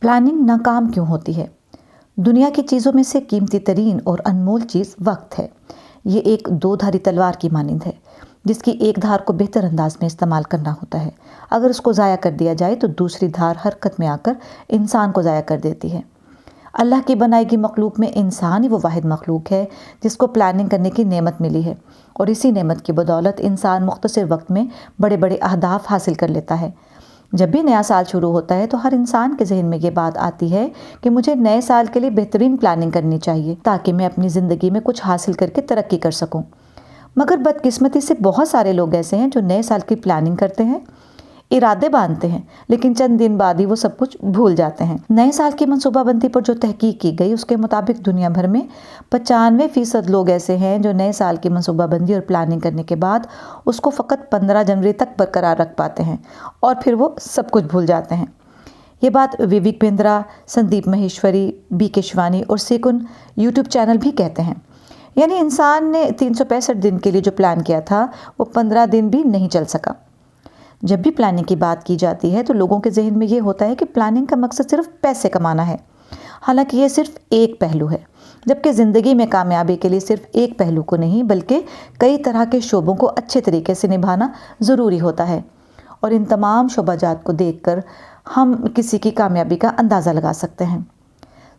Planning ناکام کیوں ہوتی ہے؟ دنیا کی چیزوں میں سے قیمتی ترین اور انمول چیز وقت ہے۔ یہ ایک دو دھاری تلوار کی مانند ہے جس کی ایک دھار کو بہتر انداز میں استعمال کرنا ہوتا ہے۔ اگر اس کو ضائع کر دیا جائے تو دوسری دھار حرکت میں آ کر انسان کو ضائع کر دیتی ہے۔ اللہ کی بنائی گئی مخلوق میں انسان ہی وہ واحد مخلوق ہے جس کو پلاننگ کرنے کی نعمت ملی ہے، اور اسی نعمت کی بدولت انسان مختصر وقت میں بڑے بڑے اہداف حاصل کر لیتا ہے۔ جب بھی نیا سال شروع ہوتا ہے تو ہر انسان کے ذہن میں یہ بات آتی ہے کہ مجھے نئے سال کے لیے بہترین پلاننگ کرنی چاہیے تاکہ میں اپنی زندگی میں کچھ حاصل کر کے ترقی کر سکوں۔ مگر بدقسمتی سے بہت سارے لوگ ایسے ہیں جو نئے سال کی پلاننگ کرتے ہیں، ارادے باندھتے ہیں، لیکن چند دن بعد ہی وہ سب کچھ بھول جاتے ہیں۔ نئے سال کی منصوبہ بندی پر جو تحقیق کی گئی اس کے مطابق دنیا بھر میں 95% لوگ ایسے ہیں جو نئے سال کی منصوبہ بندی اور پلاننگ کرنے کے بعد اس کو فقط 15 جنوری تک برقرار رکھ پاتے ہیں اور پھر وہ سب کچھ بھول جاتے ہیں۔ یہ بات وویک بندرا، سندیپ مہیشوری، بی کے شوانی اور سیکن یوٹیوب چینل بھی کہتے ہیں۔ یعنی انسان نے 365 دن کے لیے جو پلان کیا تھا وہ 15 دن بھی نہیں چل سکا۔ جب بھی پلاننگ کی بات کی جاتی ہے تو لوگوں کے ذہن میں یہ ہوتا ہے کہ پلاننگ کا مقصد صرف پیسے کمانا ہے، حالانکہ یہ صرف ایک پہلو ہے، جبکہ زندگی میں کامیابی کے لیے صرف ایک پہلو کو نہیں بلکہ کئی طرح کے شعبوں کو اچھے طریقے سے نبھانا ضروری ہوتا ہے، اور ان تمام شعبہ جات کو دیکھ کر ہم کسی کی کامیابی کا اندازہ لگا سکتے ہیں۔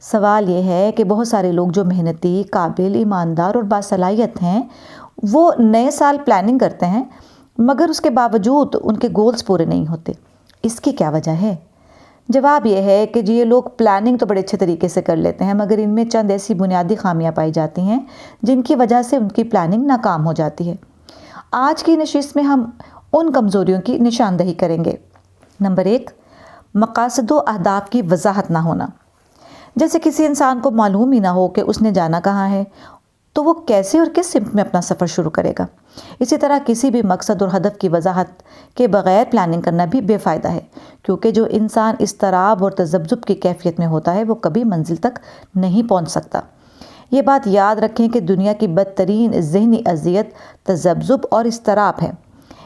سوال یہ ہے کہ بہت سارے لوگ جو محنتی، قابل، ایماندار اور باصلاحیت ہیں وہ نئے سال پلاننگ کرتے ہیں مگر اس کے باوجود ان کے گولز پورے نہیں ہوتے۔ اس کی کیا وجہ ہے؟ جواب یہ ہے کہ یہ لوگ پلاننگ تو بڑے اچھے طریقے سے کر لیتے ہیں مگر ان میں چند ایسی بنیادی خامیاں پائی جاتی ہیں جن کی وجہ سے ان کی پلاننگ ناکام ہو جاتی ہے۔ آج کی نشست میں ہم ان کمزوریوں کی نشاندہی کریں گے۔ نمبر 1، مقاصد و اہداف کی وضاحت نہ ہونا۔ جیسے کسی انسان کو معلوم ہی نہ ہو کہ اس نے جانا کہاں ہے تو وہ کیسے اور کس سمت میں اپنا سفر شروع کرے گا۔ اسی طرح کسی بھی مقصد اور ہدف کی وضاحت کے بغیر پلاننگ کرنا بھی بے فائدہ ہے، کیونکہ جو انسان اضطراب اور تذبذب کی کیفیت میں ہوتا ہے وہ کبھی منزل تک نہیں پہنچ سکتا۔ یہ بات یاد رکھیں کہ دنیا کی بدترین ذہنی اذیت تذبذب اور اضطراب ہے۔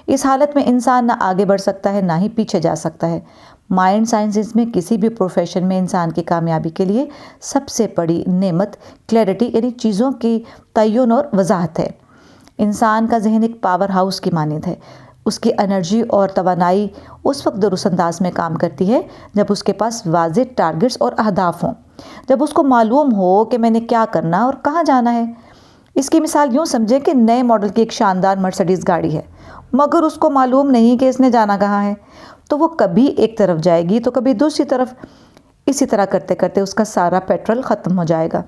اس حالت میں انسان نہ آگے بڑھ سکتا ہے نہ ہی پیچھے جا سکتا ہے۔ مائنڈ سائنسز میں کسی بھی پروفیشن میں انسان کی کامیابی کے لیے سب سے بڑی نعمت کلیئرٹی یعنی چیزوں کی تعین اور وضاحت ہے۔ انسان کا ذہن ایک پاور ہاؤس کی مانند ہے۔ اس کی انرجی اور توانائی اس وقت درست انداز میں کام کرتی ہے جب اس کے پاس واضح ٹارگٹس اور اہداف ہوں، جب اس کو معلوم ہو کہ میں نے کیا کرنا اور کہاں جانا ہے۔ اس کی مثال یوں سمجھیں کہ نئے ماڈل کی ایک شاندار مرسڈیز گاڑی ہے مگر اس کو معلوم نہیں کہ اس نے جانا کہاں ہے، تو وہ کبھی ایک طرف جائے گی تو کبھی دوسری طرف، اسی طرح کرتے کرتے اس کا سارا پیٹرول ختم ہو جائے گا۔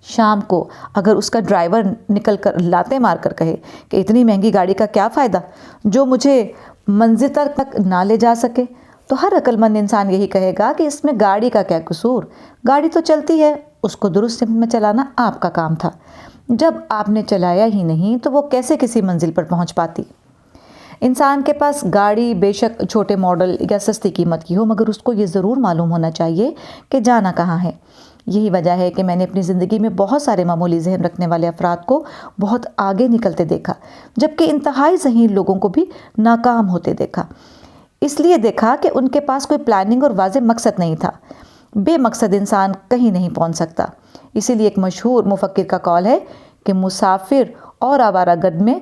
شام کو اگر اس کا ڈرائیور نکل کر لاتے مار کر کہے کہ اتنی مہنگی گاڑی کا کیا فائدہ جو مجھے منزل تک نہ لے جا سکے، تو ہر عقل مند انسان یہی کہے گا کہ اس میں گاڑی کا کیا قصور، گاڑی تو چلتی ہے، اس کو درست سمت میں چلانا آپ کا کام تھا، جب آپ نے چلایا ہی نہیں تو وہ کیسے کسی منزل پر پہنچ پاتی۔ انسان کے پاس گاڑی بے شک چھوٹے ماڈل یا سستی قیمت کی ہو مگر اس کو یہ ضرور معلوم ہونا چاہیے کہ جانا کہاں ہے۔ یہی وجہ ہے کہ میں نے اپنی زندگی میں بہت سارے معمولی ذہن رکھنے والے افراد کو بہت آگے نکلتے دیکھا، جبکہ انتہائی ذہین لوگوں کو بھی ناکام ہوتے دیکھا۔ اس لیے دیکھا کہ ان کے پاس کوئی پلاننگ اور واضح مقصد نہیں تھا۔ بے مقصد انسان کہیں نہیں پہنچ سکتا۔ اسی لیے ایک مشہور مفکر کا قول ہے کہ مسافر اور آوارہ گرد میں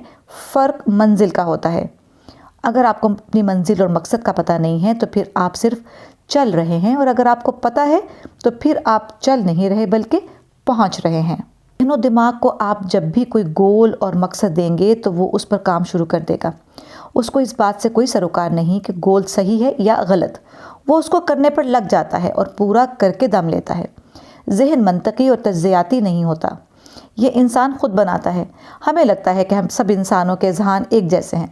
فرق منزل کا ہوتا ہے۔ اگر آپ کو اپنی منزل اور مقصد کا پتہ نہیں ہے تو پھر آپ صرف چل رہے ہیں، اور اگر آپ کو پتہ ہے تو پھر آپ چل نہیں رہے بلکہ پہنچ رہے ہیں۔ ذہن و دماغ کو آپ جب بھی کوئی گول اور مقصد دیں گے تو وہ اس پر کام شروع کر دے گا۔ اس کو اس بات سے کوئی سروکار نہیں کہ گول صحیح ہے یا غلط، وہ اس کو کرنے پر لگ جاتا ہے اور پورا کر کے دم لیتا ہے۔ ذہن منطقی اور تجزیاتی نہیں ہوتا، یہ انسان خود بناتا ہے۔ ہمیں لگتا ہے کہ ہم سب انسانوں کے ذہن ایک جیسے ہیں،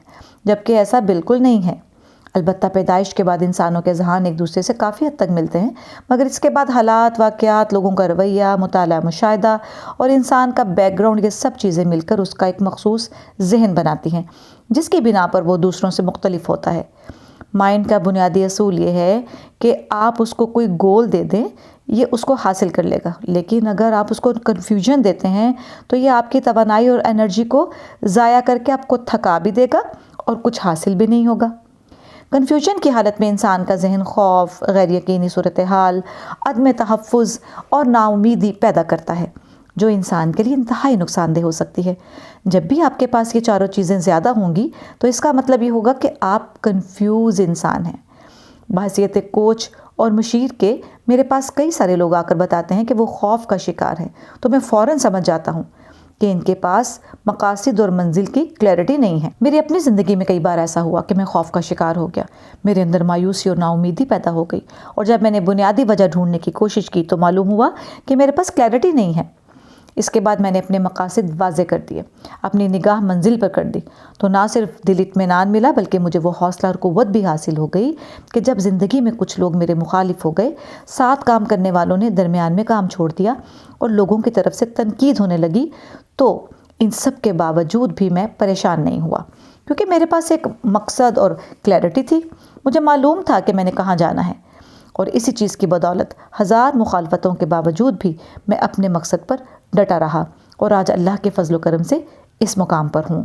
جبکہ ایسا بالکل نہیں ہے۔ البتہ پیدائش کے بعد انسانوں کے ذہن ایک دوسرے سے کافی حد تک ملتے ہیں، مگر اس کے بعد حالات، واقعات، لوگوں کا رویہ، مطالعہ، مشاہدہ اور انسان کا بیک گراؤنڈ، یہ سب چیزیں مل کر اس کا ایک مخصوص ذہن بناتی ہیں جس کی بنا پر وہ دوسروں سے مختلف ہوتا ہے۔ مائنڈ کا بنیادی اصول یہ ہے کہ آپ اس کو کوئی گول دے دیں، یہ اس کو حاصل کر لے گا، لیکن اگر آپ اس کو کنفیوژن دیتے ہیں تو یہ آپ کی توانائی اور انرجی کو ضائع کر کے آپ کو تھکا بھی دے گا اور کچھ حاصل بھی نہیں ہوگا۔ کنفیوژن کی حالت میں انسان کا ذہن خوف، غیر یقینی صورتحال، عدم تحفظ اور نا امیدی پیدا کرتا ہے، جو انسان کے لیے انتہائی نقصان دہ ہو سکتی ہے۔ جب بھی آپ کے پاس یہ چاروں چیزیں زیادہ ہوں گی تو اس کا مطلب یہ ہوگا کہ آپ کنفیوز انسان ہیں۔ بحیثیت کوچ اور مشیر کے میرے پاس کئی سارے لوگ آ کر بتاتے ہیں کہ وہ خوف کا شکار ہیں، تو میں فوراً سمجھ جاتا ہوں کہ ان کے پاس مقاصد اور منزل کی کلیئرٹی نہیں ہے۔ میری اپنی زندگی میں کئی بار ایسا ہوا کہ میں خوف کا شکار ہو گیا، میرے اندر مایوسی اور نا امیدی پیدا ہو گئی، اور جب میں نے بنیادی وجہ ڈھونڈنے کی کوشش کی تو معلوم ہوا کہ میرے پاس کلیئرٹی نہیں ہے۔ اس کے بعد میں نے اپنے مقاصد واضح کر دیے، اپنی نگاہ منزل پر کر دی، تو نہ صرف دل اطمینان ملا بلکہ مجھے وہ حوصلہ اور قوت بھی حاصل ہو گئی کہ جب زندگی میں کچھ لوگ میرے مخالف ہو گئے، ساتھ کام کرنے والوں نے درمیان میں کام چھوڑ دیا اور لوگوں کی طرف سے تنقید ہونے لگی، تو ان سب کے باوجود بھی میں پریشان نہیں ہوا، کیونکہ میرے پاس ایک مقصد اور کلیئرٹی تھی۔ مجھے معلوم تھا کہ میں نے کہاں جانا ہے، اور اسی چیز کی بدولت ہزار مخالفتوں کے باوجود بھی میں اپنے مقصد پر ڈٹا رہا، اور آج اللہ کے فضل و کرم سے اس مقام پر ہوں۔